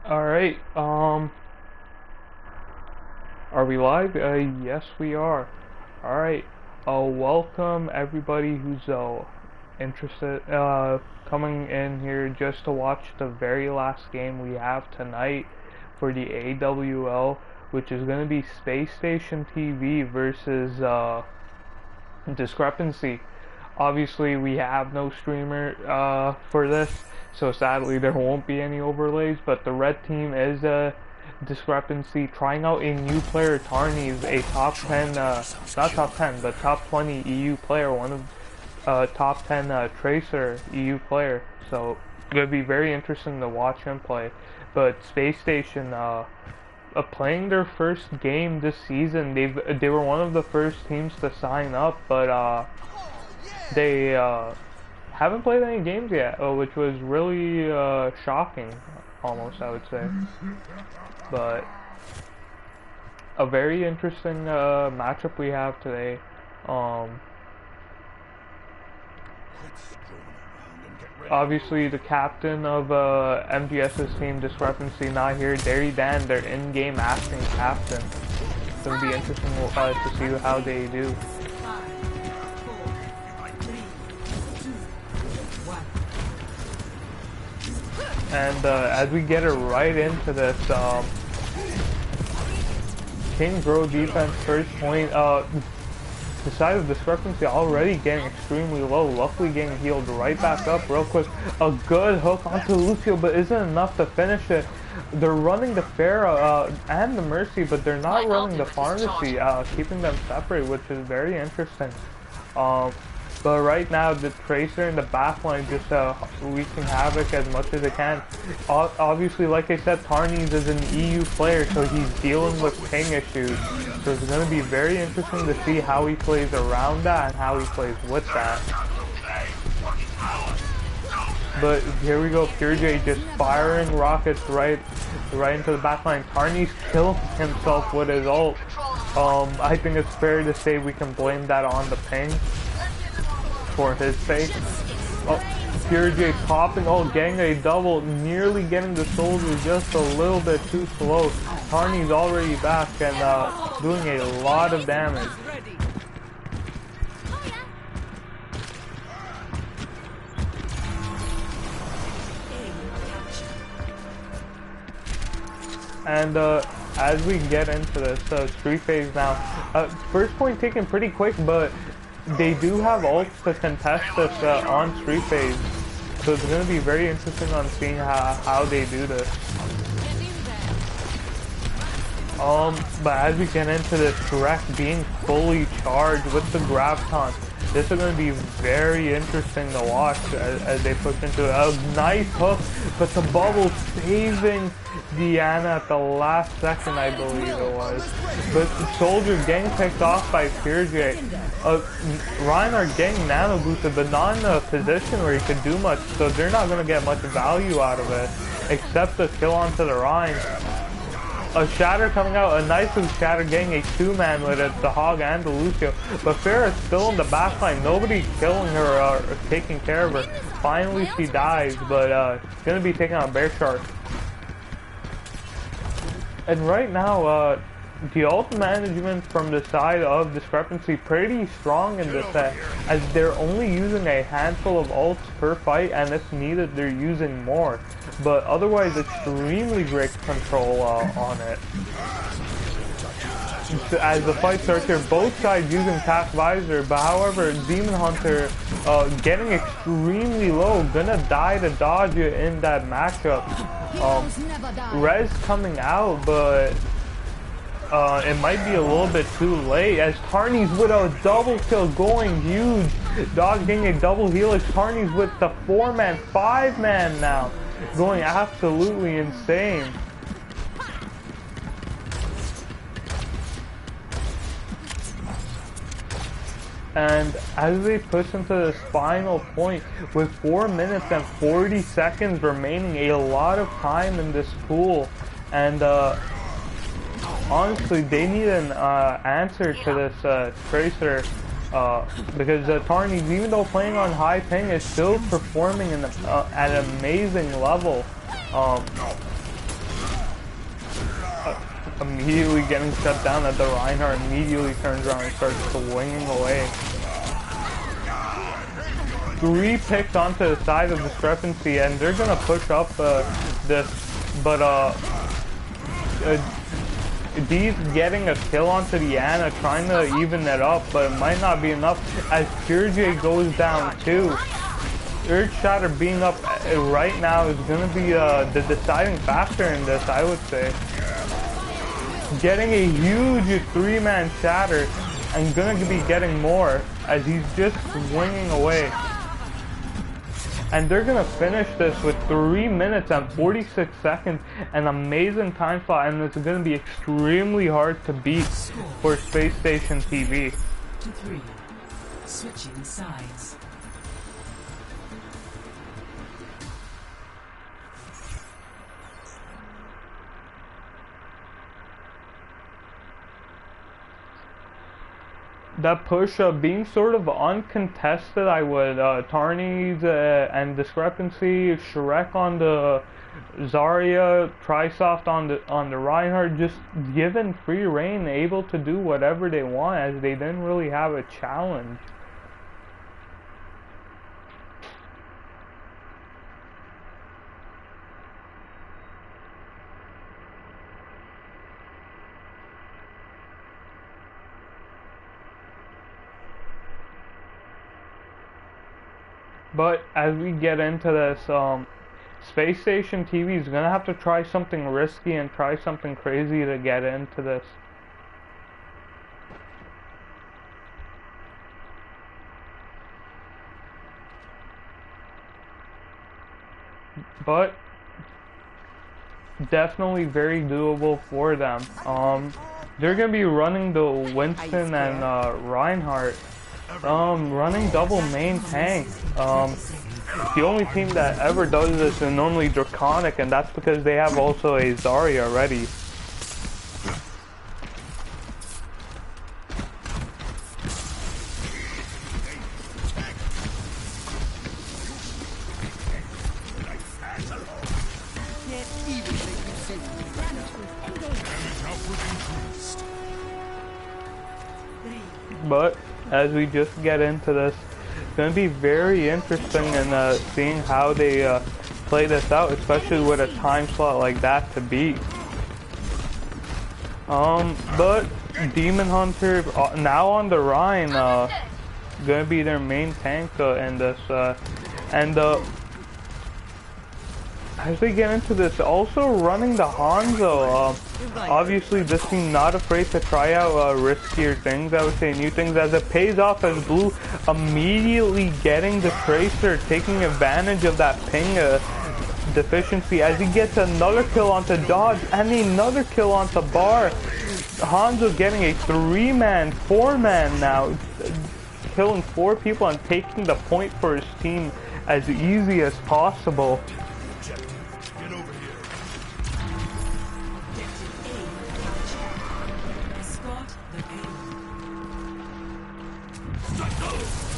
Alright, are we live? Yes we are. Alright, welcome everybody who's, interested, coming in here just to watch the very last game we have tonight for the AWL, which is gonna be SpaceStationTV versus, Discrepancy. Obviously we have no streamer for this, so sadly there won't be any overlays, but the red team is Discrepancy trying out a new player. Tarny is a top 10, not top 10, but top 20 EU player, one of top 10 Tracer EU player, so it's going to be very interesting to watch him play. But Space Station playing their first game this season. They were one of the first teams to sign up, but they haven't played any games yet, which was really shocking, almost, I would say. But a very interesting matchup we have today. Obviously, the captain of MGS's team, Discrepancy, not here. Derry Dan, their in-game acting captain. It's going to be interesting to see how they do. And as we get it right into this, King Bro defense first point. The side of Discrepancy already getting extremely low. Luckily getting healed right back up real quick. A good hook onto Lucio, but isn't enough to finish it. They're running the Pharah and the Mercy, but they're not running the Pharmacy, keeping them separate, which is very interesting. But right now, the Tracer in the backline just wreaking havoc as much as they can. Obviously, like I said, Tarnies is an EU player, so he's dealing with ping issues. So it's going to be very interesting to see how he plays around that and how he plays with that. But here we go, Pure J just firing rockets right into the backline. Tarnies killing himself with his ult. I think it's fair to say we can blame that on the ping for his sake. Oh, Pure J popping, getting a double, nearly getting the soldier just a little bit too slow. Tarny's already back and doing a lot of damage. And as we get into this street phase now, first point taken pretty quick, but they do have ults to contest this on street phase, so it's going to be very interesting on seeing how they do this. But as we get into this, Shrek being fully charged with the Graviton, this is going to be very interesting to watch as they push into it. A nice hook, but the bubble saving Diana at the last second, I believe it was. But the soldier getting picked off by Pure J. Reinhardt getting nano boosted, but not in a position where he could do much, so they're not going to get much value out of it, except the kill onto the Rhine. A Shatter coming out, a nice Shatter getting a two-man with it, the Hog and the Lucio. But Farah's still in the backline, nobody killing her or taking care of her. Finally she dies, but she's going to be taking on Bear Shark. And right now, the ult management from the side of Discrepancy pretty strong in this set, as they're only using a handful of ults per fight, and if needed they're using more. But otherwise extremely great control on it. As the fight starts here, both sides using Task Visor, but however Demon Hunter getting extremely low, gonna die to dodge it in that matchup. Res coming out, but it might be a little bit too late, as Tarnies with a double kill going huge. Dog getting a double heal as Tarnies with the 4-man, 5-man now, going absolutely insane. And as they push into this final point with 4 minutes and 40 seconds remaining, a lot of time in this pool, and honestly they need an answer to this Tracer, because Tarnies, even though playing on high ping, is still performing at an amazing level. immediately getting shut down, that the Reinhardt immediately turns around and starts swinging away. 3 picks onto the side of Discrepancy, and they're gonna push up this, but D's getting a kill onto the Ana, trying to even it up, but it might not be enough as Pure J goes down too. Earth Shatter being up right now is gonna be the deciding factor in this, I would say. Getting a huge 3-man shatter and gonna be getting more as he's just swinging away. And they're gonna finish this with 3 minutes and 46 seconds, an amazing time slot, and it's gonna be extremely hard to beat for SpaceStationTV. To 3. Switching sides. That push being sort of uncontested, I would. Tarnies and Discrepancy, Shrek on the Zarya, Trisoft on the Reinhardt, just given free reign, able to do whatever they want as they didn't really have a challenge. But as we get into this, SpaceStationTV is gonna have to try something risky and try something crazy to get into this. But definitely very doable for them. They're gonna be running the Winston and Reinhardt. Running double main tank. The only team that ever does this is normally Draconic, and that's because they have also a Zarya ready. But as we just get into this, it's going to be very interesting in seeing how they play this out, especially with a time slot like that to beat. But Demon Hunter now on the Rhine, going to be their main tank in this, and as they get into this, also running the Hanzo. Obviously, this team not afraid to try out riskier things, I would say new things, as it pays off as Blue immediately getting the Tracer, taking advantage of that ping deficiency as he gets another kill onto Dodge and another kill onto Bar. Hanzo getting a 3-man, 4-man now, killing 4 people and taking the point for his team as easy as possible.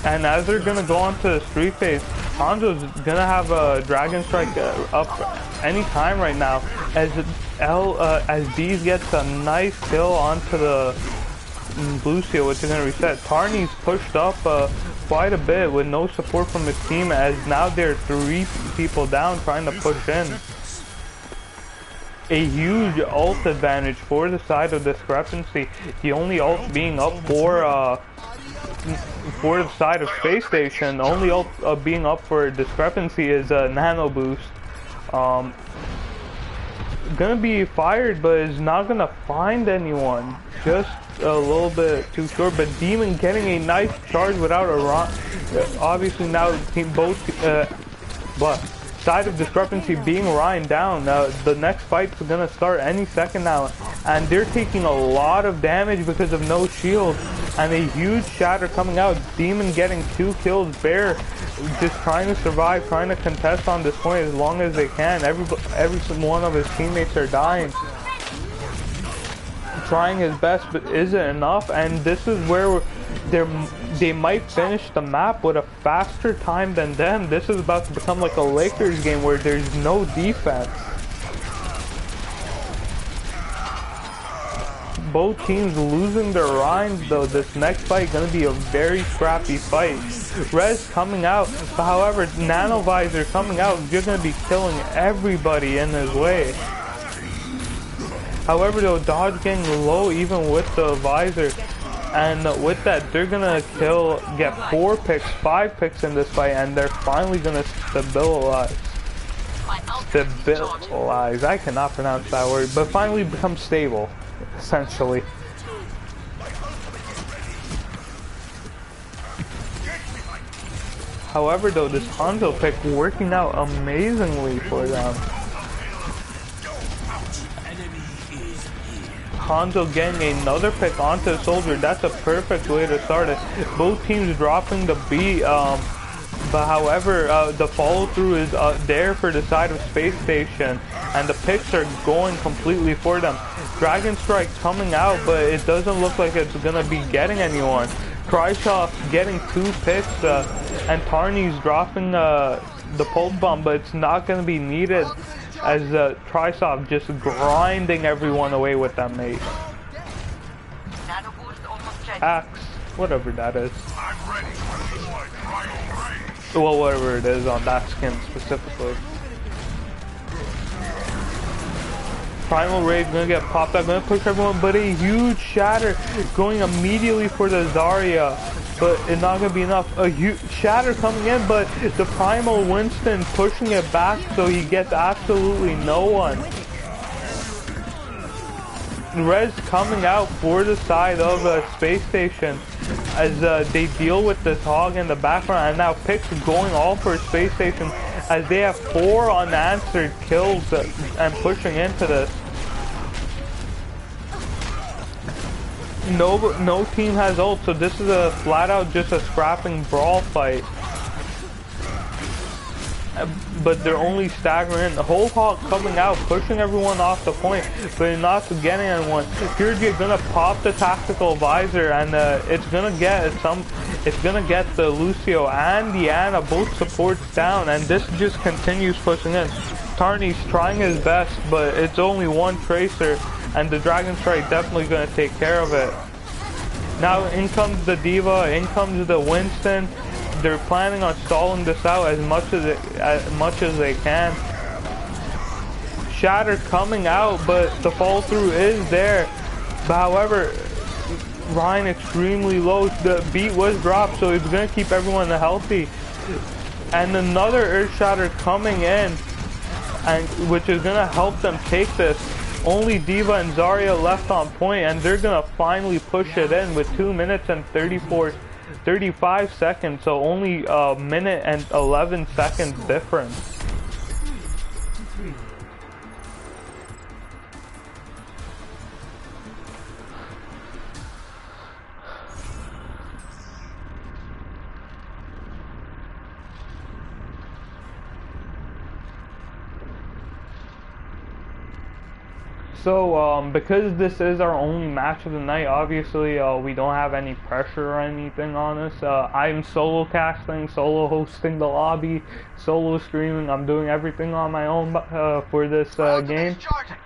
And as they're gonna go onto the street phase, Hanzo's gonna have a Dragon Strike up any time right now. As D's gets a nice kill onto the Blue Seal, which is gonna reset. Tarney's pushed up quite a bit with no support from his team, as now they're 3 people down trying to push in. A huge ult advantage for the side of Discrepancy. The only ult being up for the side of Space Station, the only ult being up for Discrepancy is Nano Boost. Gonna be fired, but is not gonna find anyone. Just a little bit too short, but Demon getting a nice charge without a run. Obviously now but side of Discrepancy being Ryan down. The next fight's gonna start any second now, and they're taking a lot of damage because of no shield and a huge shatter coming out. Demon getting 2 kills. Bear just trying to survive, trying to contest on this point as long as they can. Every one of his teammates are dying, trying his best, but isn't enough. And this is where they might finish the map with a faster time than them. This is about to become like a Lakers game where there's no defense. both teams losing their rhymes though. This next fight gonna be a very scrappy fight. Rez coming out, but however, Nano Visor coming out, you're gonna be killing everybody in his way. However though, Dodge getting low even with the visor. And with that, they're gonna get 4 picks, 5 picks in this fight, and they're finally gonna stabilize. Stabilize. I cannot pronounce that word, but finally become stable, essentially. However though, this Hanzo pick working out amazingly for them. Hanzo getting another pick onto the soldier. That's a perfect way to start it. Both teams dropping the beat, but however, the follow through is there for the side of Space Station, and the picks are going completely for them. Dragon Strike coming out, but it doesn't look like it's gonna be getting anyone. Kryshov getting 2 picks, and Tarny's dropping the pulse bomb, but it's not gonna be needed, as Trisov just grinding everyone away with that mate. Axe, whatever that is. Well, whatever it is on that skin specifically. Primal Raid gonna get popped up, gonna push everyone, but a huge shatter going immediately for the Zarya. But it's not gonna be enough. A huge shatter coming in, but the Primal Winston pushing it back so he gets absolutely no one. Rez coming out for the side of Space Station as they deal with this hog in the background, and now picks going all for Space Station as they have 4 unanswered kills and pushing into this. No team has ult, so this is a flat out just a scrapping brawl fight. But they're only staggering. The whole hawk coming out, pushing everyone off the point, but not getting anyone. Kyrgyz gonna pop the tactical visor, and it's gonna get the Lucio and the Ana both supports down, and this just continues pushing in. Tarny's trying his best, but it's only one tracer, and the Dragon Strike definitely gonna take care of it. Now in comes the Diva, in comes the Winston. They're planning on stalling this out as much as they can. Shatter coming out, but the fall through is there. But however, Ryan extremely low. The beat was dropped, so it's gonna keep everyone healthy. And another Earth Shatter coming in, and which is gonna help them take this. Only Diva and Zarya left on point, and they're gonna finally push it in with 2 minutes and 35 seconds, so only a minute and 11 seconds difference. So, because this is our only match of the night, obviously, we don't have any pressure or anything on us. I'm solo casting, solo hosting the lobby, solo streaming. I'm doing everything on my own for this game.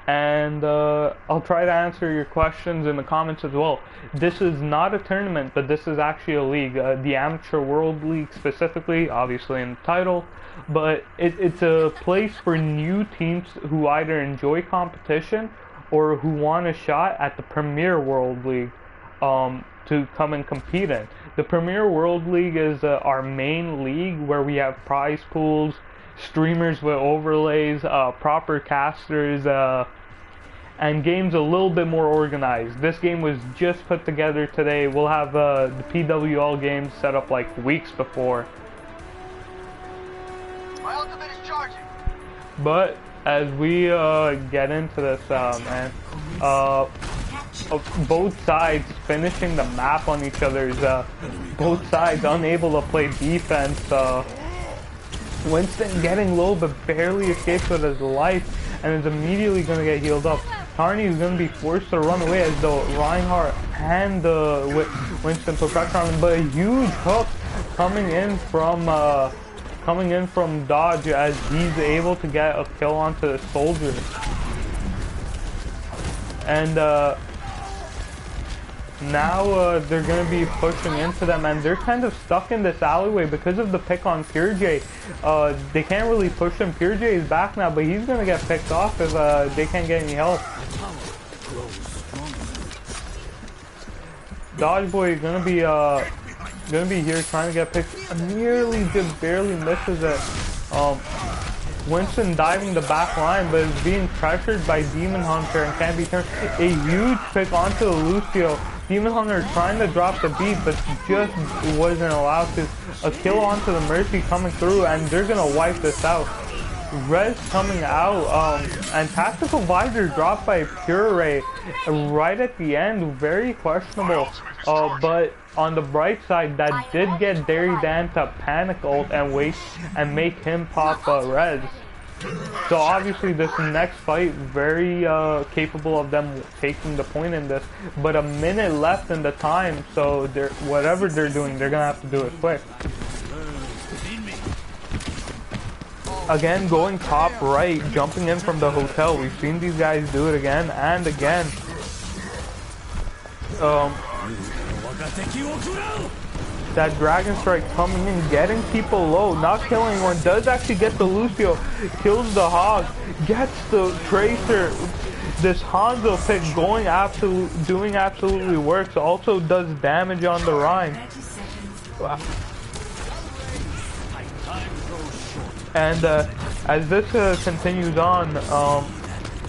And I'll try to answer your questions in the comments as well. This is not a tournament, but this is actually a league. The Amateur World League specifically, obviously in the title. But it's a place for new teams who either enjoy competition or who want a shot at the Premier World League to come and compete in. The Premier World League is our main league where we have prize pools, streamers with overlays, proper casters, and games a little bit more organized. This game was just put together today. We'll have the PWL games set up like weeks before. My ultimate is charging. But as we get into this, man, both sides finishing the map on each other's, both sides unable to play defense. Winston getting low but barely escapes with his life and is immediately going to get healed up. Tarny is going to be forced to run away as though Reinhardt and Winston put pressure on him, but a huge hook coming in from Dodge as he's able to get a kill onto the soldier. And Now they're going to be pushing into them, and they're kind of stuck in this alleyway because of the pick on Pure J. They can't really push him. Pure J is back now, but he's going to get picked off if they can't get any help. Dodge Boy is going to be here trying to get picked. Nearly just barely misses it. Winston diving the back line, but is being pressured by Demon Hunter and can't be turned. A huge pick onto the Lucio. Demon Hunter trying to drop the beat, but just wasn't allowed to. A kill onto the Mercy coming through, and they're gonna wipe this out. Rez coming out, and Tactical Visor dropped by Pure Ray right at the end. Very questionable, but on the bright side, that did get Derry Dan to panic ult and wait and make him pop Rez. So obviously this next fight, very capable of them taking the point in this, but a minute left in the time, so whatever they're doing, they're gonna have to do it quick. Again, going top right, jumping in from the hotel. We've seen these guys do it again and again. That Dragon Strike coming in, getting people low, not killing anyone, does actually get the Lucio, kills the Hog, gets the Tracer. This Hanzo pick doing absolutely works, also does damage on the Rhine. Wow. And as this continues on,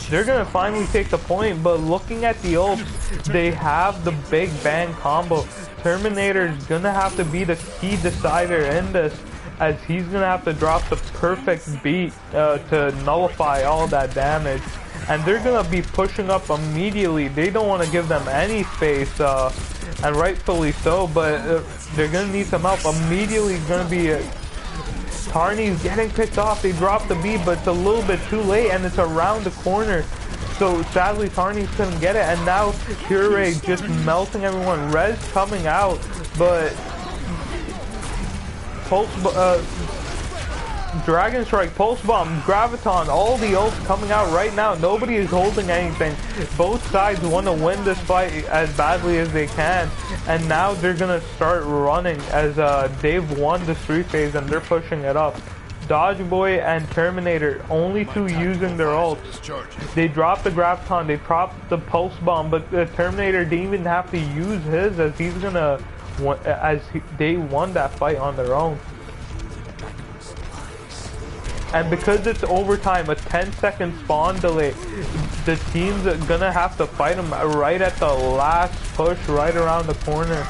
they're gonna finally take the point, but looking at the ults, they have the Big Bang combo. Terminator's gonna have to be the key decider in this, as he's gonna have to drop the perfect beat to nullify all that damage. And they're gonna be pushing up immediately. They don't want to give them any space, and rightfully so, but they're gonna need some help. Immediately gonna be Tarny's getting picked off. They drop the beat, but it's a little bit too late, and it's around the corner. So sadly, Tarny's couldn't get it, and now Pure just melting everyone. Rez coming out, but Dragon Strike, Pulse Bomb, Graviton, all the ults coming out right now. Nobody is holding anything. Both sides want to win this fight as badly as they can, and now they're gonna start running as they've won the street phase and they're pushing it up. Dodge Boy and Terminator, only two using their ults. They dropped the Graviton, they dropped the Pulse Bomb, but the Terminator didn't even have to use his, as he's gonna, they won that fight on their own. And because it's overtime, a 10-second spawn delay, the team's gonna have to fight him right at the last push, right around the corner.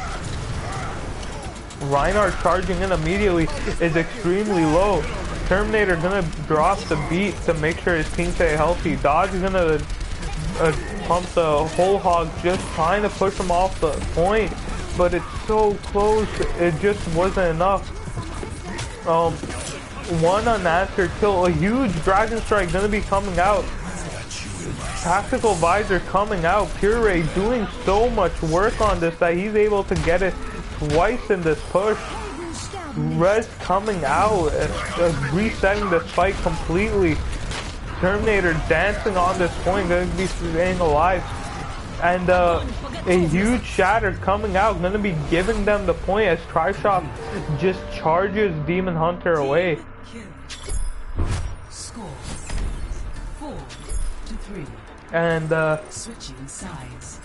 Reinhardt charging in immediately is extremely low. Terminator gonna drop the beat to make sure his team stay healthy. Dodge is gonna pump the whole Hog, just trying to push him off the point, but it's so close, it just wasn't enough. One unanswered kill, a huge Dragon Strike gonna be coming out. Tactical Visor coming out. Pure doing so much work on this that he's able to get it twice in this push. Rez coming out, resetting this fight completely. Terminator dancing on this point, gonna be staying alive. And a huge Shatter coming out, gonna be giving them the point as Trishock just charges Demon Hunter away. Score 4-3. And Switching sides.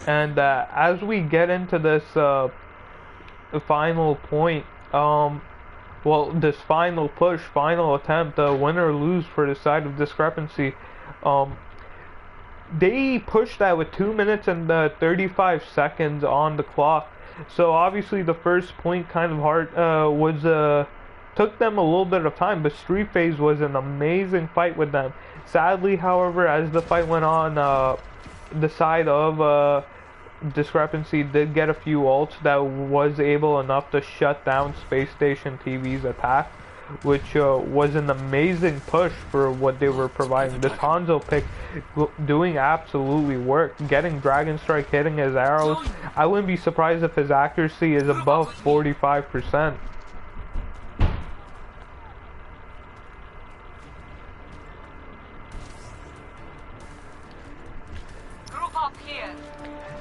And as we get into this final point, well, this final push, final attempt, win or lose for the side of Discrepancy, they pushed that with 2 minutes and 35 seconds on the clock. So obviously the first point kind of hard took them a little bit of time, but Street Phase was an amazing fight with them. Sadly, however, as the fight went on, the side of Discrepancy did get a few ults that was able enough to shut down SpaceStationTV's attack, which was an amazing push for what they were providing. This Hanzo pick doing absolutely work, getting Dragon Strike, hitting his arrows. I wouldn't be surprised if his accuracy is above 45%.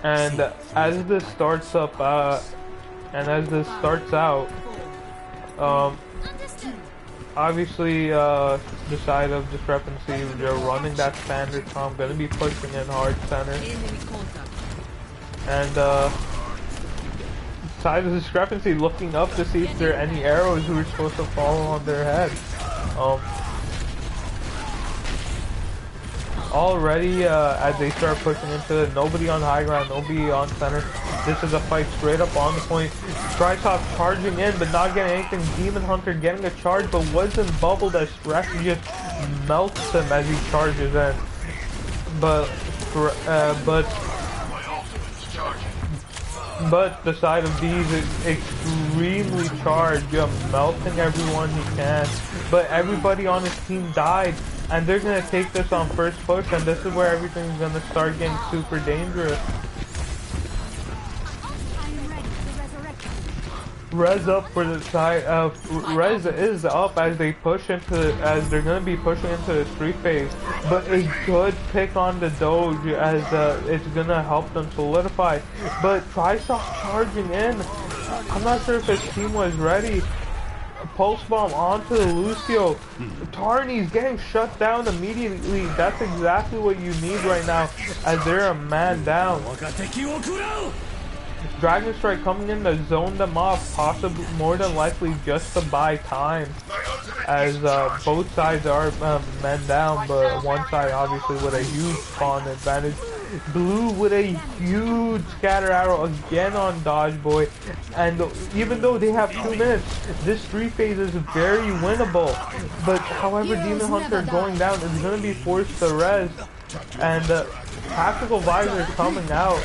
And as this starts up, and as this starts out, um, obviously, the side of Discrepancy, they're running that standard, so I'm gonna be pushing in hard center. And, side of Discrepancy looking up to see if there are any arrows who are supposed to fall on their head. Already, as they start pushing into it, nobody on high ground, nobody on center. This is a fight straight up on the point. Triceps charging in, but not getting anything. Demon Hunter getting a charge, but wasn't bubbled as Rex just melts him as he charges in. But the side of D's is extremely charged, melting everyone he can. But everybody on his team died, and they're gonna take this on first push, and this is where everything's gonna start getting super dangerous. Res up for the side. Res is up as they push into, as they're gonna be pushing into the street phase. But a good pick on the Doge as it's gonna help them solidify. But Triceps charging in. I'm not sure if his team was ready. Pulse bomb onto the Lucio. Tarny's getting shut down immediately. That's exactly what you need right now, as they're a man down. Dragon Strike coming in to zone them off, possibly more than likely just to buy time, as both sides are men down, but one side obviously with a huge spawn advantage. Blue with a huge scatter arrow again on Dodge Boy, and even though they have 2 minutes, this 3 phase is very winnable. But however, Demon Hunter going down is going to be forced to res, and Tactical Visor coming out.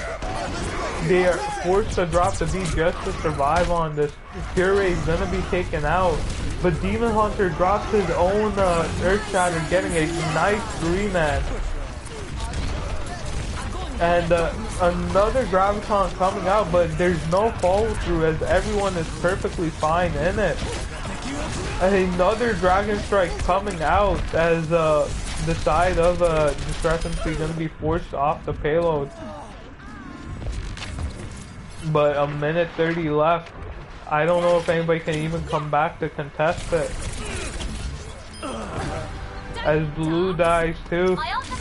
They are forced to drop the beat just to survive on this. Pure is going to be taken out, but Demon Hunter drops his own Earth Shatter, getting a nice 3-man. And another Graviton coming out, but there's no follow through as everyone is perfectly fine in it. Another Dragon Strike coming out as the side of Discrepancy is going to be forced off the payload. But a minute 30 left. I don't know if anybody can even come back to contest it. As Blue dies too,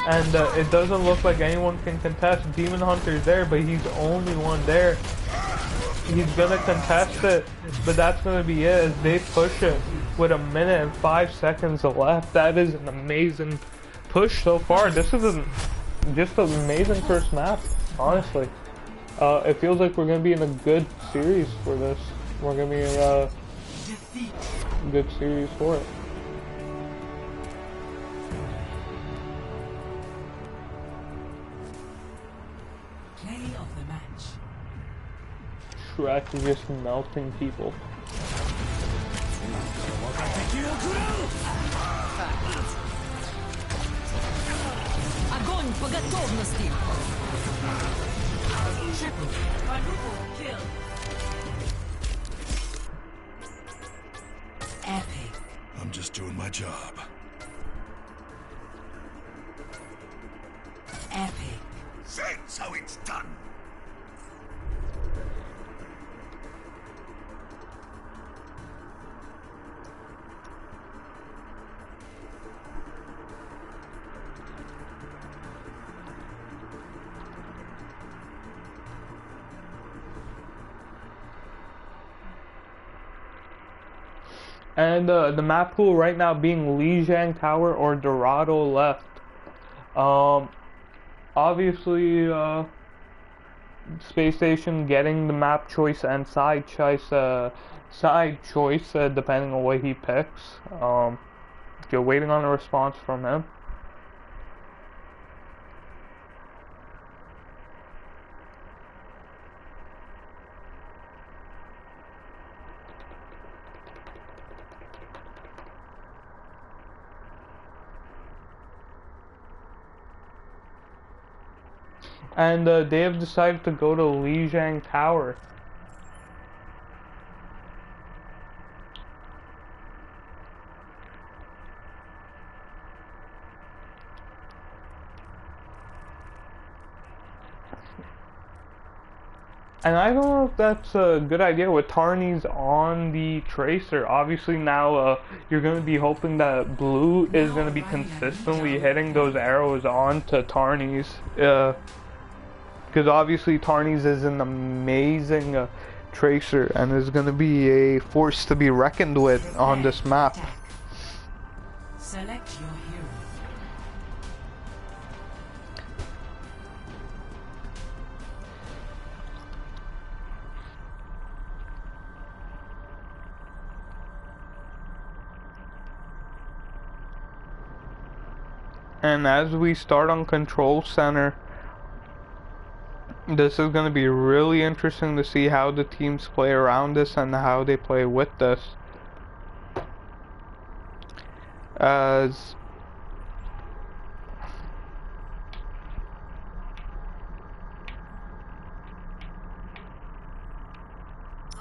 and it doesn't look like anyone can contest. Demon Hunter's there, but he's the only one there. He's gonna contest it, but that's gonna be it as they push it with a minute and 5 seconds left. That is an amazing push so far. This is just an amazing first map, honestly. It feels like we're gonna be in a good series for this. We're gonna be in a good series for it. Shrek is just melting people. Огонь по готовности! Kill. Epic. I'm just doing my job. Epic. That's how it's done. And the map pool right now being Lijiang Tower or Dorado left. Obviously, Space Station getting the map choice and side choice, depending on what he picks. You're waiting on a response from him. And they have decided to go to Lijiang Tower. And I don't know if that's a good idea with Tarnies on the Tracer. Obviously now you're going to be hoping that Blue is going to be consistently hitting those arrows onto Tarnies. Because obviously Tarnies is an amazing Tracer and is going to be a force to be reckoned with on this map. Select your hero. And as we start on Control Center, this is going to be really interesting to see how the teams play around this and how they play with this. As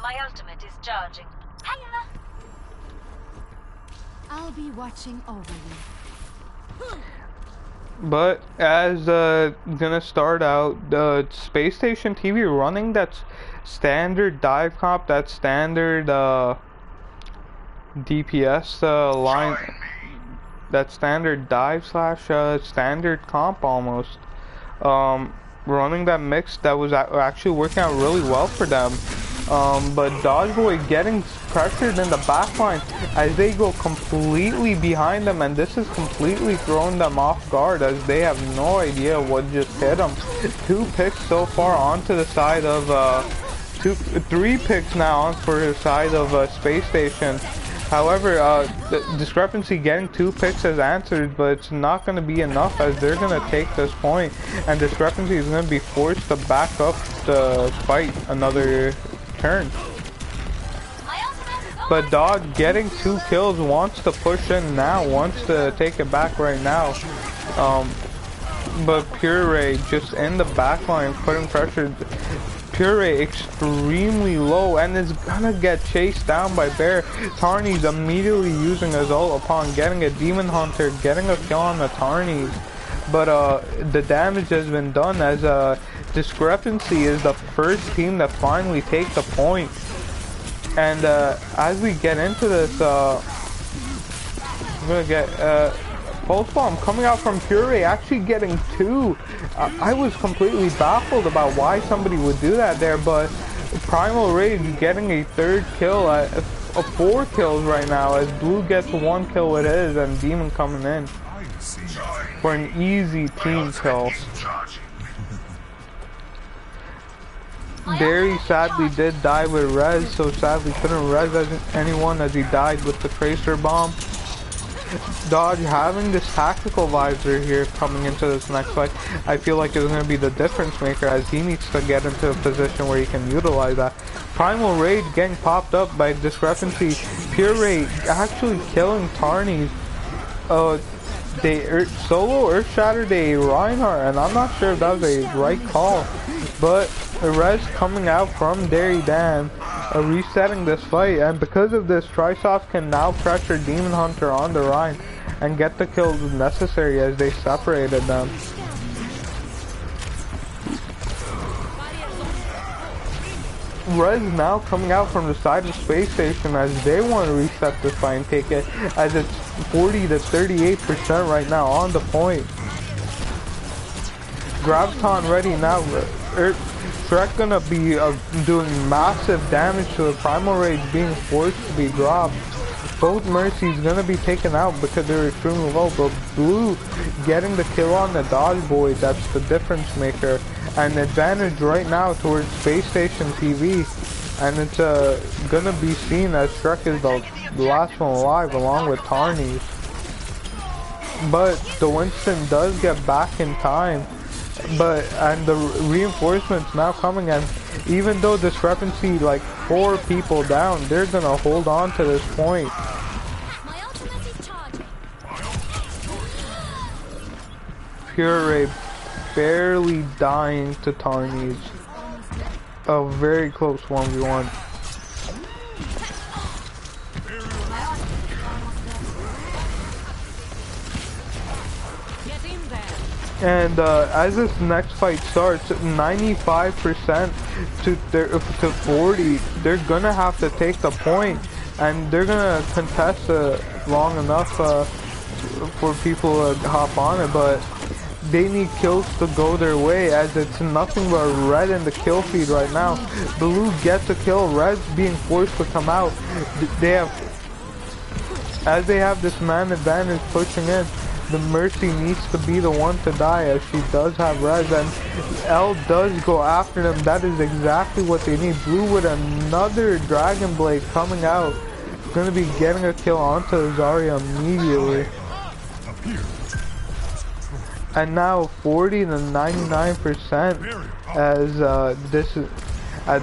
my ultimate is charging. Hiya! I'll be watching over you. But as gonna start out the SpaceStationTV running that standard dive comp, that standard DPS line, that standard dive slash standard comp almost, running that mix that was actually working out really well for them. But Dodgeboy getting pressured in the backline as they go completely behind them, and this is completely throwing them off guard as they have no idea what just hit them. 2 picks so far onto the side of 3 picks now on for the side of Space Station. However, the Discrepancy getting 2 picks as answers, but it's not going to be enough as they're going to take this point, and Discrepancy is going to be forced to back up the fight another turn. But Dog getting 2 kills, wants to push in now, wants to take it back right now. But Puree just in the backline putting pressure. Puree extremely low and is gonna get chased down by Bear. Tarnies immediately using his ult upon getting a Demon Hunter, getting a kill on the Tarnies. But the damage has been done as Discrepancy is the first team that finally take the point. And as we get into this, I'm gonna get Pulse Bomb coming out from Puree, actually getting 2. I was completely baffled about why somebody would do that there, but Primal Rage getting a 3rd kill, 4 kills right now as Blue gets 1 kill with his and Demon coming in for an easy team kill. Barry sadly did die with Rez, so sadly couldn't res anyone as he died with the Tracer Bomb. Dodge having this tactical visor here coming into this next fight, I feel like is going to be the difference maker as he needs to get into a position where he can utilize that. Primal Rage getting popped up by Discrepancy. Puree actually killing Tarnies. They solo Earth Shattered a Reinhardt, and I'm not sure if that was a right call. But Rez coming out from Derry Dan, resetting this fight, and because of this, Trisoft can now pressure Demon Hunter on the Rhine and get the kills necessary as they separated them. Rez now coming out from the side of Space Station as they want to reset this fight and take it, as it's 40 to 38% right now on the point. Graviton ready now. Shrek gonna be doing massive damage to the Primal Rage being forced to be dropped. Both Mercies gonna be taken out because they're extremely low, but Blue getting the kill on the Dodge Boy, that's the difference maker. And advantage right now towards SpaceStationTV, and it's gonna be seen as Shrek is the last one alive along with Tarnies. But the Winston does get back in time. And the reinforcements now coming, and even though Discrepancy like 4 people down, they're gonna hold on to this point. Puree barely dying to Tarnies. A very close 1v1. Get in there. And as this next fight starts, 95% to 40, they're gonna have to take the point, and they're gonna contest long enough for people to hop on it, but they need kills to go their way, as it's nothing but red in the kill feed right now. Blue gets a kill, red's being forced to come out. They have, as they have this man advantage pushing in, the Mercy needs to be the one to die, as she does have res, and L does go after them. That is exactly what they need. Blue with another Dragon Blade coming out, gonna be getting a kill onto Zarya immediately. And now 40 to 99%, as this is,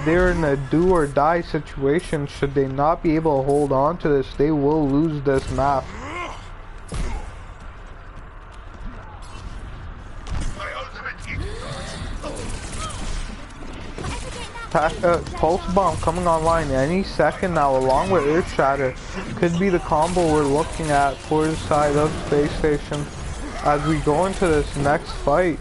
they're in a do or die situation. Should they not be able to hold on to this, they will lose this map. Pulse Bomb coming online any second now, along with Earth Shatter. Could be the combo we're looking at for the side of Space Station as we go into this next fight.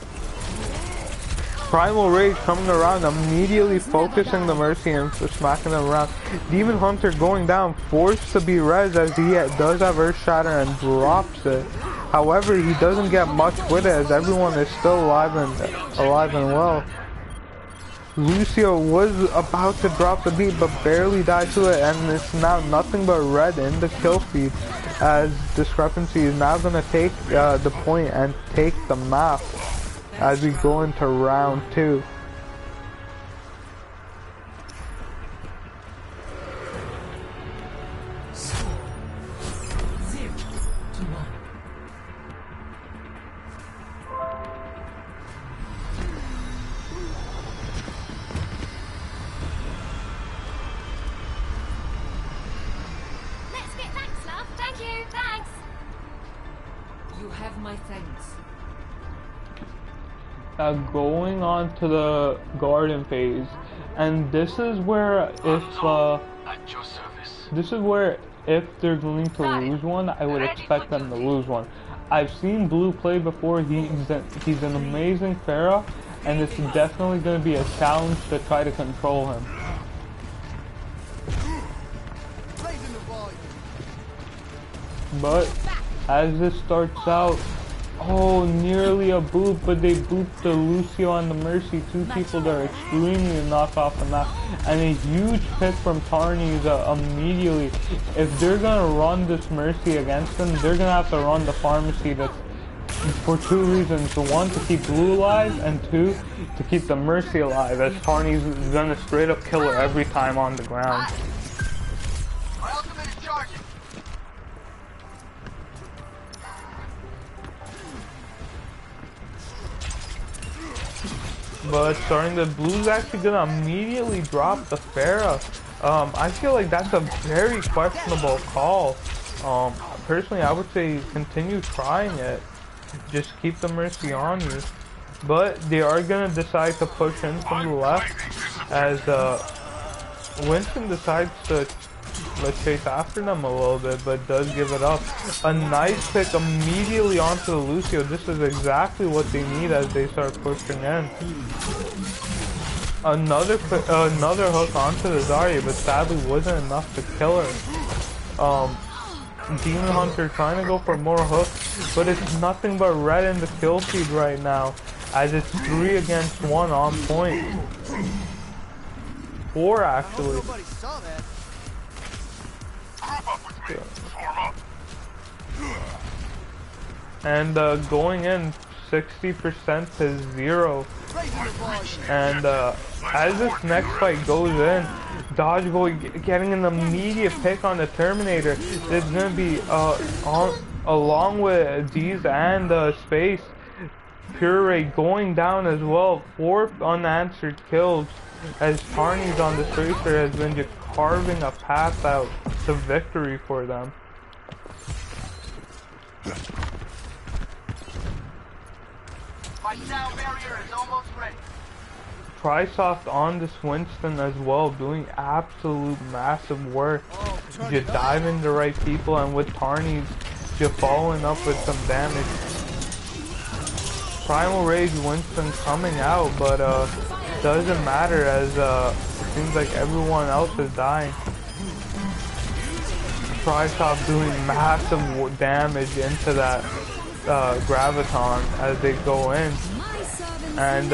Primal Rage coming around, immediately focusing the Mercy and smacking them around. Demon Hunter going down, forced to be res, as he does have Earth Shatter and drops it. However, he doesn't get much with it, as everyone is still alive and well. Lucio was about to drop the beat, but barely died to it, and it's now nothing but red in the kill feed, as Discrepancy is now going to take the point and take the map as we go into round 2. My thanks. Going on to the garden phase, and this is where if they're going to lose one, I would expect them to lose one. I've seen Blue play before. He's an amazing Pharah, and it's definitely going to be a challenge to try to control him. But as this starts out, oh, nearly a boop, but they booped the Lucio and the Mercy, two people that are extremely knocked off the map, and a huge pick from Tarnies immediately. If they're gonna run this Mercy against them, they're gonna have to run the pharmacy. That's for two reasons: one, to keep Blue alive, and two, to keep the Mercy alive, as Tarnies is gonna straight up kill her every time on the ground. But starting the Blue's actually gonna immediately drop the Pharah. I feel like that's a very questionable call. Personally, I would say continue trying it. Just keep the Mercy on you. But they are gonna decide to push in from the left, as Winston decides to chase after them a little bit, but does give it up. A nice pick immediately onto the Lucio. This is exactly what they need as they start pushing in. Another hook onto the Zarya, but sadly wasn't enough to kill her. Demon Hunter trying to go for more hooks, but it's nothing but red in the kill feed right now, as it's 3 against 1 on point. 4 actually. And going in 60% to 0. And as this next fight goes in, Dodge Boy getting an immediate pick on the Terminator. There's gonna be along with D's and Space, Puree going down as well. 4 unanswered kills, as Tarnies on the Tracer has been just carving a path out to victory for them. My sound barrier is almost ready. Trisoft on this Winston as well, doing absolute massive work. Just diving the right people, and with Tarnies just following up with some damage. Primal Rage Winston coming out, but doesn't matter as it seems like everyone else is dying. Tricop doing massive damage into that Graviton as they go in. And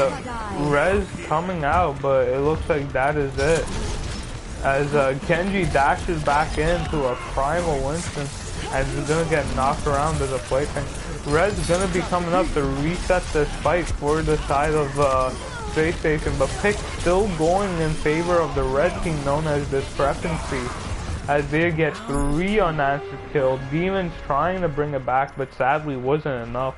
Rez coming out, but it looks like that is it. As Genji dashes back into a Primal Winston and is gonna get knocked around as a plaything. Red's gonna be coming up to reset this fight for the side of Space Station, but Pick still going in favor of the red team known as Discrepancy. As they get 3 unanswered kills. Demons trying to bring it back, but sadly wasn't enough.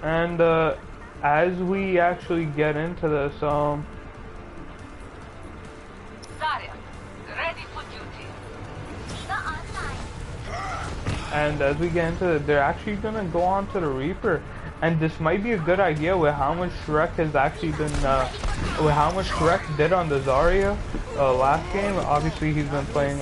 And as we actually get into this, Zarya, ready for duty. and as we get into it, they're actually gonna go on to the Reaper, and this might be a good idea with how much Shrek has actually been, with how much Shrek did on the Zarya last game. Obviously, he's been playing,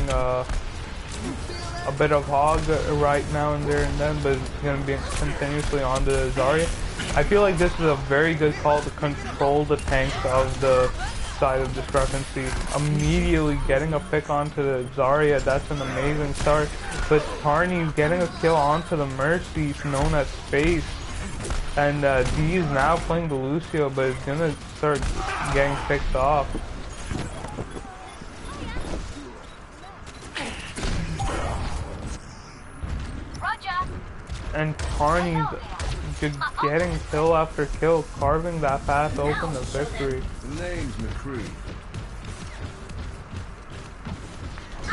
a bit of Hog right now and there and then, but it's going to be continuously on the Zarya. I feel like this is a very good call to control the tanks of the side of Discrepancy. Immediately getting a pick onto the Zarya, that's an amazing start. But Tarny's getting a kill onto the Mercy known as Space. And D is now playing the Lucio, but it's going to start getting picked off. And Tarny's just getting kill after kill, carving that path open to victory. The name's McCree.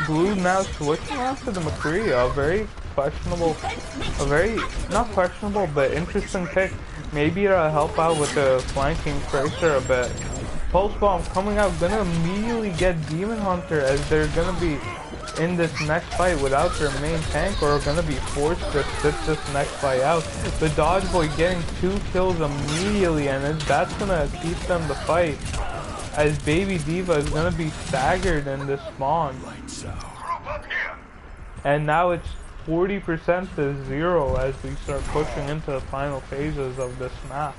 Blue now switching off to the McCree, a very questionable, not questionable, but interesting pick. Maybe it'll help out with the flanking Tracer a bit. Pulse Bomb coming out, gonna immediately get Demon Hunter as they're gonna be in this next fight without their main tank, or are gonna be forced to sit this next fight out. The Dodge Boy getting 2 kills immediately, and that's gonna keep them the fight, as Baby Diva is gonna be staggered in this spawn. And now it's 40% to 0 as we start pushing into the final phases of this map.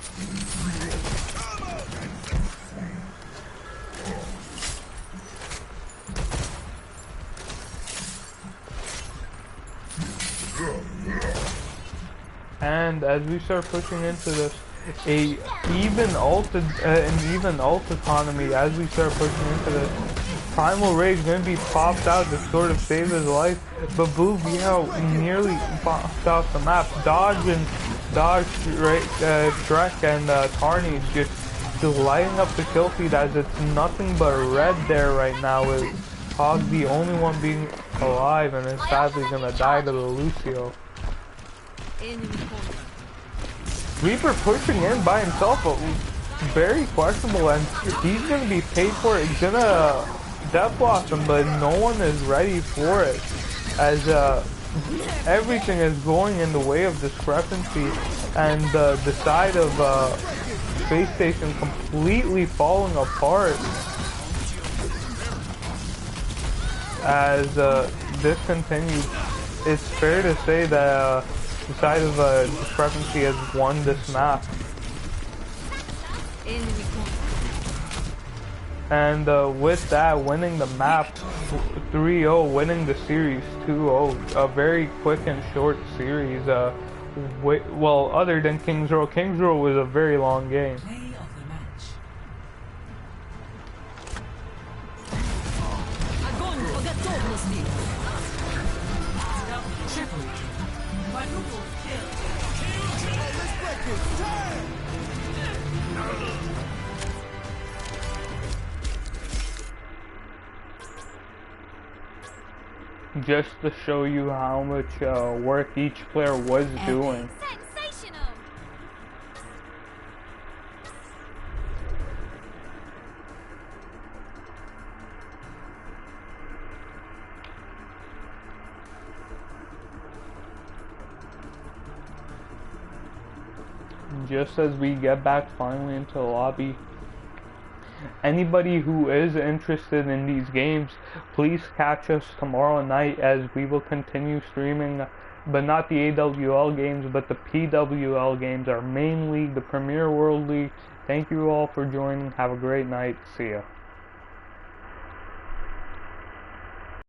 And as we start pushing into this, an even ult economy as we start pushing into this. Primal Rage gonna be popped out to sort of save his life, but Blue Vino nearly popped off the map. Dodge, Shrek and Tarny just lighting up the kill feed as it's nothing but red there right now, with Hog the only one being alive and is sadly gonna die to the Lucio. Reaper pushing in by himself, but very questionable, and he's gonna be paid for it. He's gonna death block him, but no one is ready for it, as everything is going in the way of Discrepancy, and the side of Space Station completely falling apart as this continues. It's fair to say that the side of Discrepancy has won this map. And with that, winning the map 3-0, winning the series 2-0. A very quick and short series. Well, other than King's Row. King's Row was a very long game. just to show you how much work each player was doing. Sensational! Just as we get back finally into the lobby, anybody who is interested in these games, please catch us tomorrow night as we will continue streaming, but not the AWL games, but the PWL games, our main league, the Premier World League. Thank you all for joining. Have a great night. See ya.